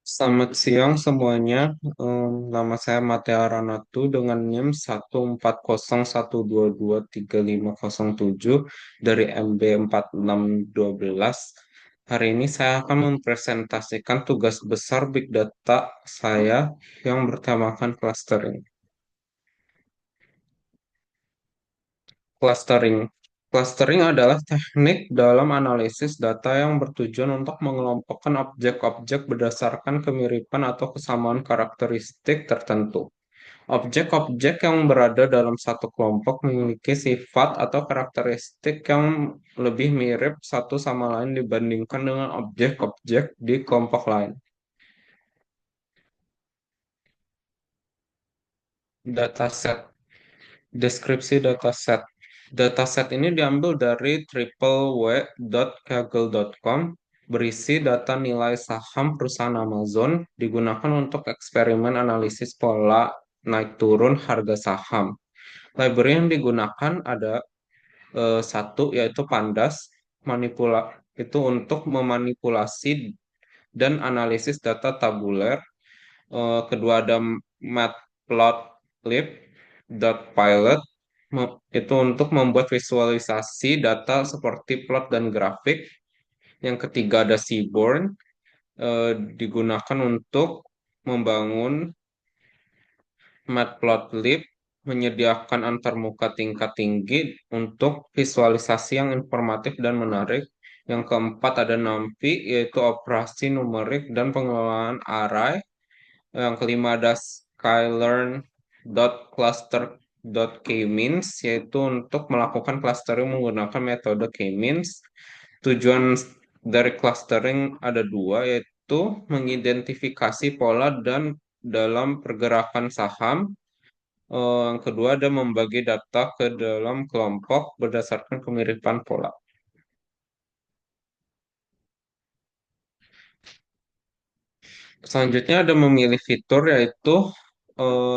Selamat siang semuanya. Nama saya Matea Ranatu dengan NIM 14012235507 dari MB4612. Hari ini saya akan mempresentasikan tugas besar Big Data saya yang bertemakan clustering. Clustering. Clustering adalah teknik dalam analisis data yang bertujuan untuk mengelompokkan objek-objek berdasarkan kemiripan atau kesamaan karakteristik tertentu. Objek-objek yang berada dalam satu kelompok memiliki sifat atau karakteristik yang lebih mirip satu sama lain dibandingkan dengan objek-objek di kelompok lain. Dataset. Deskripsi dataset. Dataset ini diambil dari www.kaggle.com, berisi data nilai saham perusahaan Amazon, digunakan untuk eksperimen analisis pola naik turun harga saham. Library yang digunakan ada satu yaitu Pandas, itu untuk memanipulasi dan analisis data tabuler. Kedua ada Matplotlib.pilot, itu untuk membuat visualisasi data seperti plot dan grafik. Yang ketiga ada Seaborn, digunakan untuk membangun Matplotlib, menyediakan antarmuka tingkat tinggi untuk visualisasi yang informatif dan menarik. Yang keempat ada NumPy, yaitu operasi numerik dan pengelolaan array. Yang kelima ada sklearn.cluster.k-means, yaitu untuk melakukan clustering menggunakan metode k-means. Tujuan dari clustering ada dua, yaitu mengidentifikasi pola dan dalam pergerakan saham. Yang kedua ada membagi data ke dalam kelompok berdasarkan kemiripan pola. Selanjutnya ada memilih fitur, yaitu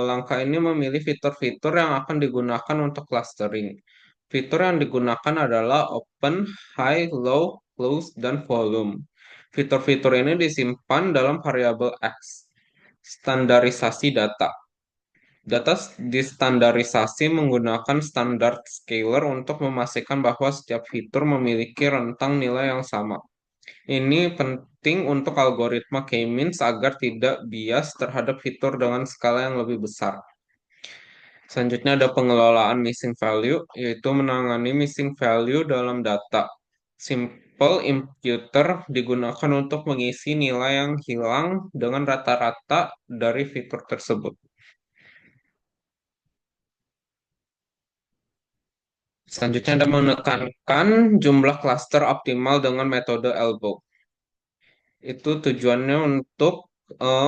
langkah ini memilih fitur-fitur yang akan digunakan untuk clustering. Fitur yang digunakan adalah open, high, low, close, dan volume. Fitur-fitur ini disimpan dalam variabel X. Standarisasi data. Data distandarisasi menggunakan standar scalar untuk memastikan bahwa setiap fitur memiliki rentang nilai yang sama. Ini penting untuk algoritma K-means agar tidak bias terhadap fitur dengan skala yang lebih besar. Selanjutnya ada pengelolaan missing value, yaitu menangani missing value dalam data. Simple imputer digunakan untuk mengisi nilai yang hilang dengan rata-rata dari fitur tersebut. Selanjutnya ada menekankan jumlah cluster optimal dengan metode elbow. Itu tujuannya untuk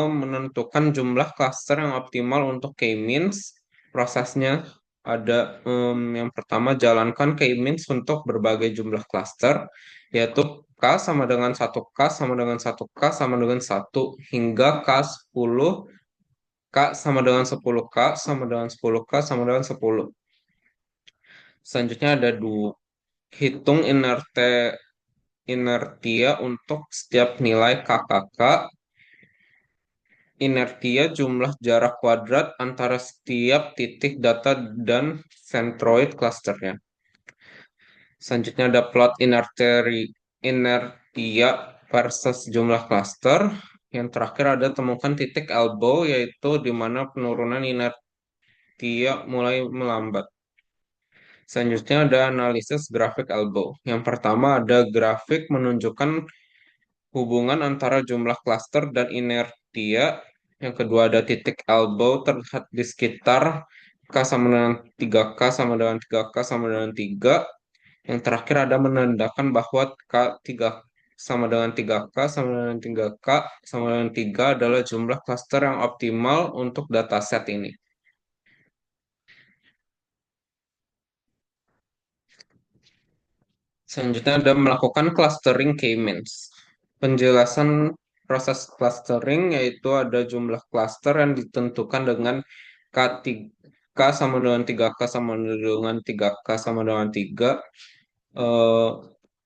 menentukan jumlah cluster yang optimal untuk k-means. Prosesnya ada yang pertama jalankan k-means untuk berbagai jumlah cluster, yaitu K sama dengan 1K sama dengan 1K sama dengan 1 hingga K10, K sama dengan 10K sama dengan 10K sama dengan 10. Selanjutnya ada dua, hitung inertia untuk setiap nilai KKK. Inertia jumlah jarak kuadrat antara setiap titik data dan centroid clusternya. Selanjutnya ada plot inertia versus jumlah cluster. Yang terakhir ada temukan titik elbow, yaitu di mana penurunan inertia mulai melambat. Selanjutnya ada analisis grafik elbow. Yang pertama ada grafik menunjukkan hubungan antara jumlah cluster dan inertia. Yang kedua ada titik elbow terlihat di sekitar K sama dengan 3K sama dengan 3K sama dengan 3. Yang terakhir ada menandakan bahwa K3 sama dengan 3K sama dengan 3K sama dengan 3 adalah jumlah cluster yang optimal untuk dataset ini. Selanjutnya ada melakukan clustering K-means. Penjelasan proses clustering yaitu ada jumlah cluster yang ditentukan dengan K3, K sama dengan 3K sama dengan 3K sama dengan 3. Eh,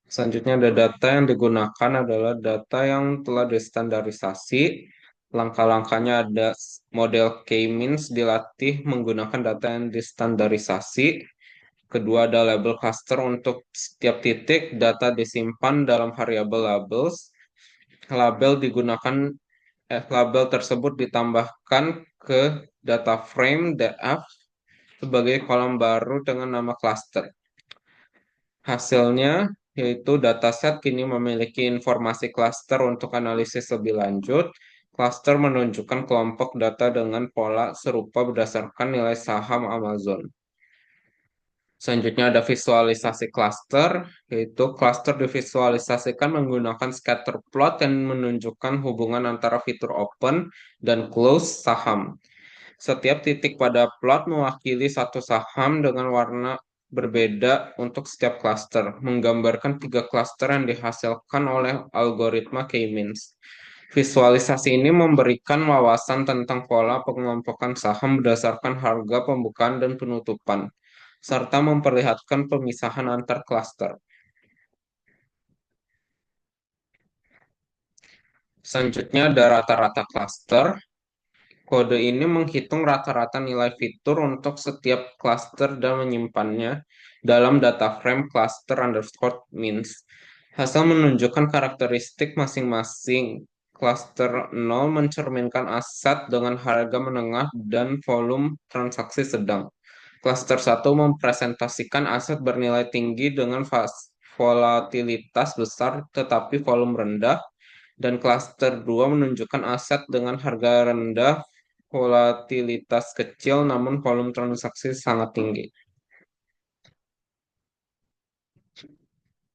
Selanjutnya ada data yang digunakan adalah data yang telah distandarisasi. Langkah-langkahnya ada model K-means dilatih menggunakan data yang distandarisasi. Kedua ada label cluster untuk setiap titik data disimpan dalam variabel labels. Label digunakan label tersebut ditambahkan ke data frame DF sebagai kolom baru dengan nama cluster. Hasilnya yaitu dataset kini memiliki informasi cluster untuk analisis lebih lanjut. Cluster menunjukkan kelompok data dengan pola serupa berdasarkan nilai saham Amazon. Selanjutnya ada visualisasi cluster, yaitu cluster divisualisasikan menggunakan scatter plot yang menunjukkan hubungan antara fitur open dan close saham. Setiap titik pada plot mewakili satu saham dengan warna berbeda untuk setiap cluster, menggambarkan tiga cluster yang dihasilkan oleh algoritma K-means. Visualisasi ini memberikan wawasan tentang pola pengelompokan saham berdasarkan harga pembukaan dan penutupan, serta memperlihatkan pemisahan antar cluster. Selanjutnya ada rata-rata cluster. Kode ini menghitung rata-rata nilai fitur untuk setiap cluster dan menyimpannya dalam data frame cluster underscore means. Hasil menunjukkan karakteristik masing-masing. Cluster 0 mencerminkan aset dengan harga menengah dan volume transaksi sedang. Cluster 1 mempresentasikan aset bernilai tinggi dengan volatilitas besar tetapi volume rendah, dan cluster 2 menunjukkan aset dengan harga rendah, volatilitas kecil, namun volume transaksi sangat tinggi.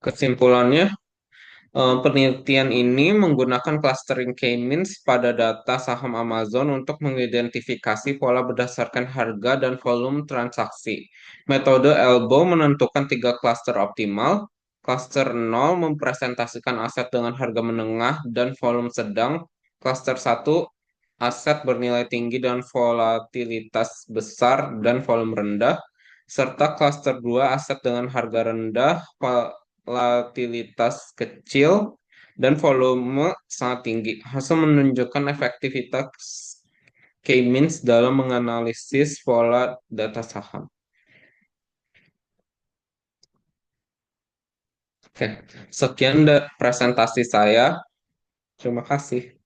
Kesimpulannya, penelitian ini menggunakan clustering K-means pada data saham Amazon untuk mengidentifikasi pola berdasarkan harga dan volume transaksi. Metode Elbow menentukan tiga cluster optimal. Cluster 0 mempresentasikan aset dengan harga menengah dan volume sedang. Cluster 1 aset bernilai tinggi dan volatilitas besar dan volume rendah, serta cluster 2 aset dengan harga rendah, volatilitas kecil, dan volume sangat tinggi. Hasil menunjukkan efektivitas K-means dalam menganalisis pola data saham. Oke, sekian presentasi saya. Terima kasih.